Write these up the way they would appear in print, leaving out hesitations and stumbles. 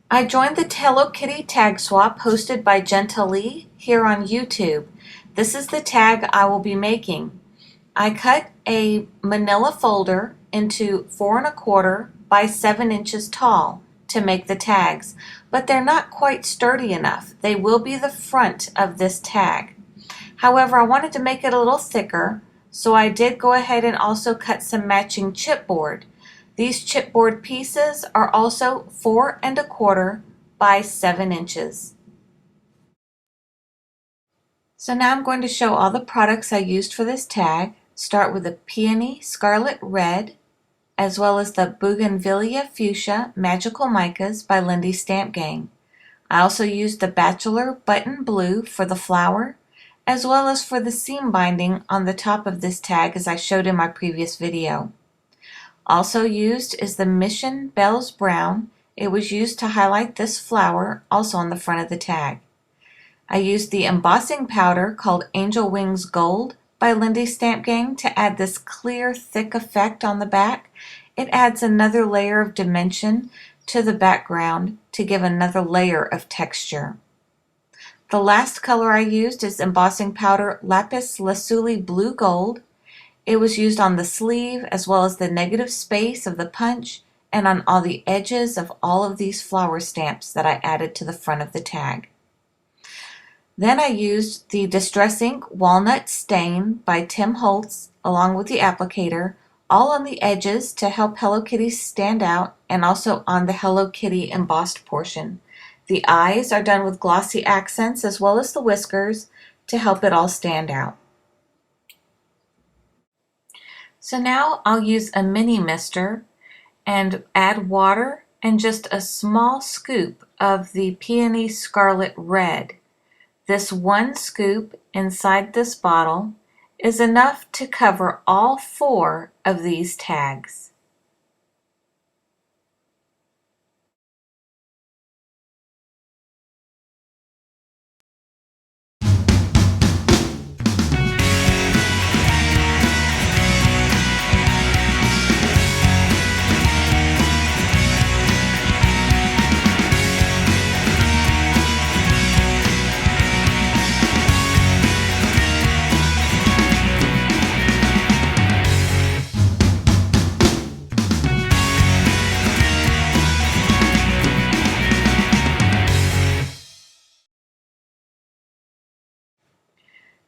I joined the Hello Kitty tag swap hosted by Jentaleigh here on YouTube. This is the tag I will be making. I cut a manila folder into 4¼ by 7 inches tall to make the tags, but they're not quite sturdy enough. They will be the front of this tag. However, I wanted to make it a little thicker, so I did go ahead and also cut some matching chipboard. These chipboard pieces are also 4¼ by 7 inches. So now I'm going to show all the products I used for this tag. Start with the Peony Scarlet Red, as well as the Bouganvillia Fuschia Magical Micas by Lindys Stamp Gang. I also used the Bachelor Button Blue for the flower, as well as for the seam binding on the top of this tag as I showed in my previous video. Also used is the Mission Bells Brown. It was used to highlight this flower, also on the front of the tag. I used the embossing powder called Angel Wings Gold by Lindys Stamp Gang to add this clear, thick effect on the back. It adds another layer of dimension to the background to give another layer of texture. The last color I used is embossing powder Lapis Lazuli Blue Gold. It was used on the sleeve as well as the negative space of the punch and on all the edges of all of these flower stamps that I added to the front of the tag. Then I used the Distress Ink Walnut Stain by Tim Holtz along with the applicator, all on the edges to help Hello Kitty stand out and also on the Hello Kitty embossed portion. The eyes are done with glossy accents as well as the whiskers to help it all stand out. So now I'll use a mini mister and add water and just a small scoop of the Peony Scarlet Red. This one scoop inside this bottle is enough to cover all 4 of these tags.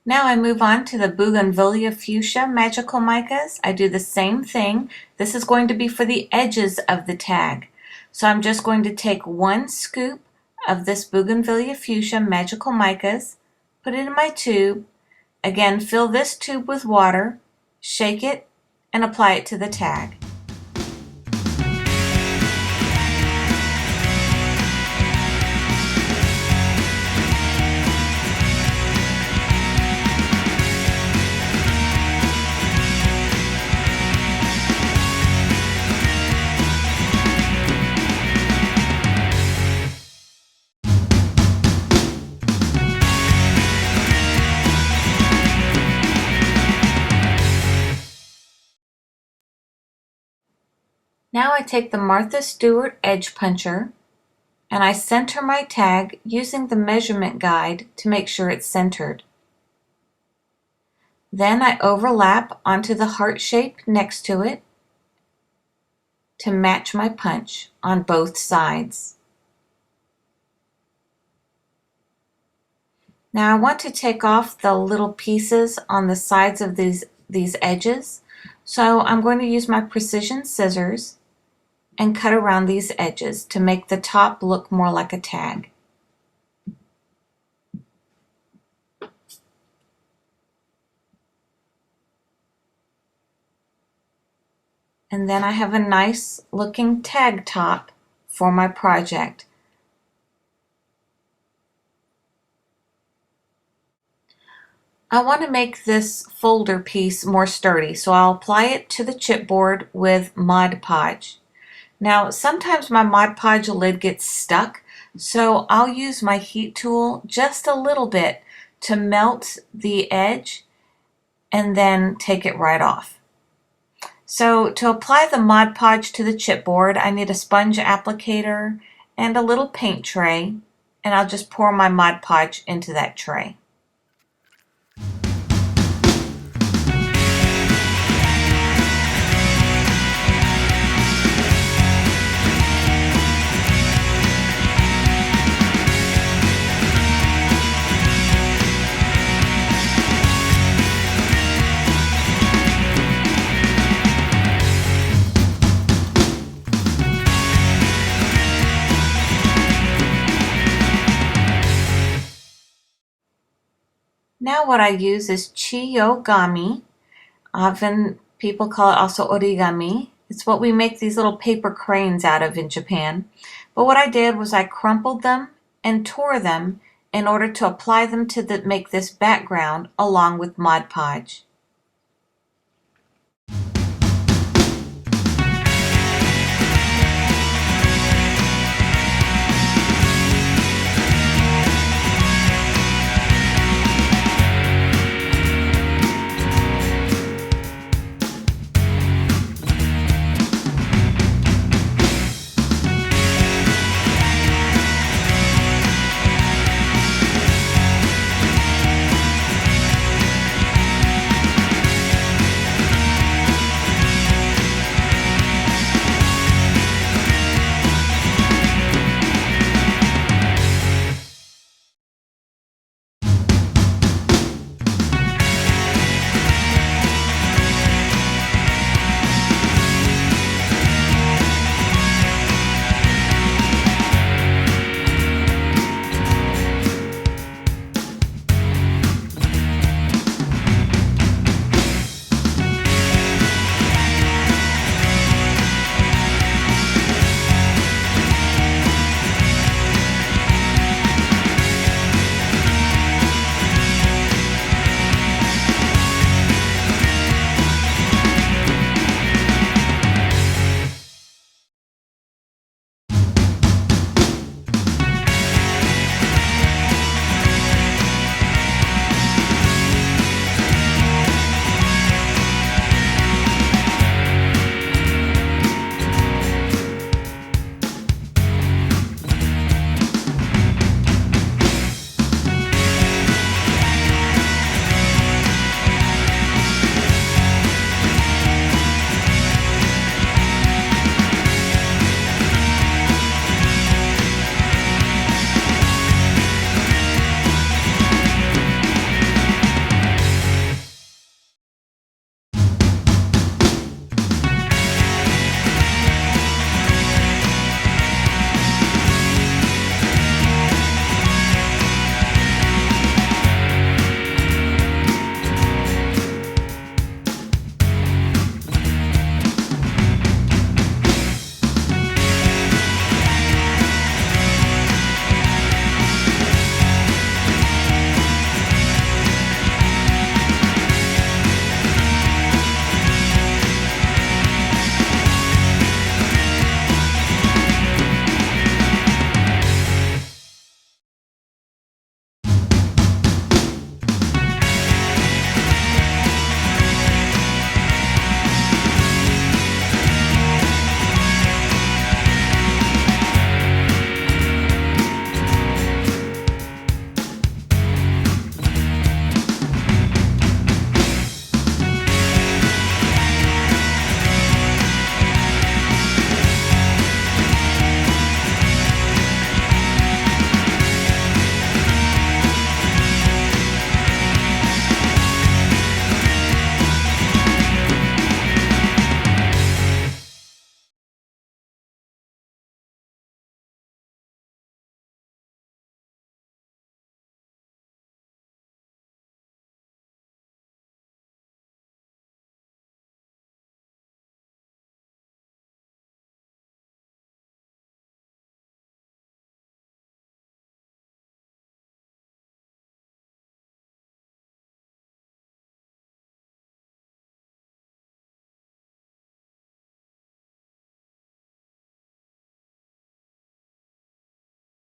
Now I move on to the Bouganvillia Fuchsia Magical Micas. I do the same thing. This is going to be for the edges of the tag. So I'm just going to take 1 scoop of this Bouganvillia Fuchsia Magical Micas, put it in my tube, again fill this tube with water, shake it, and apply it to the tag. Now I take the Martha Stewart edge puncher and I center my tag using the measurement guide to make sure it's centered. Then I overlap onto the heart shape next to it to match my punch on both sides. Now I want to take off the little pieces on the sides of these edges, so I'm going to use my precision scissors and cut around these edges to make the top look more like a tag. And then I have a nice looking tag top for my project. I want to make this folder piece more sturdy, so I'll apply it to the chipboard with Mod Podge. Now, sometimes my Mod Podge lid gets stuck, so I'll use my heat tool just a little bit to melt the edge and then take it right off. So to apply the Mod Podge to the chipboard, I need a sponge applicator and a little paint tray, and I'll just pour my Mod Podge into that tray. Now what I use is chiyogami. Often people call it also origami. It's what we make these little paper cranes out of in Japan. But what I did was I crumpled them and tore them in order to apply them to make this background along with Mod Podge.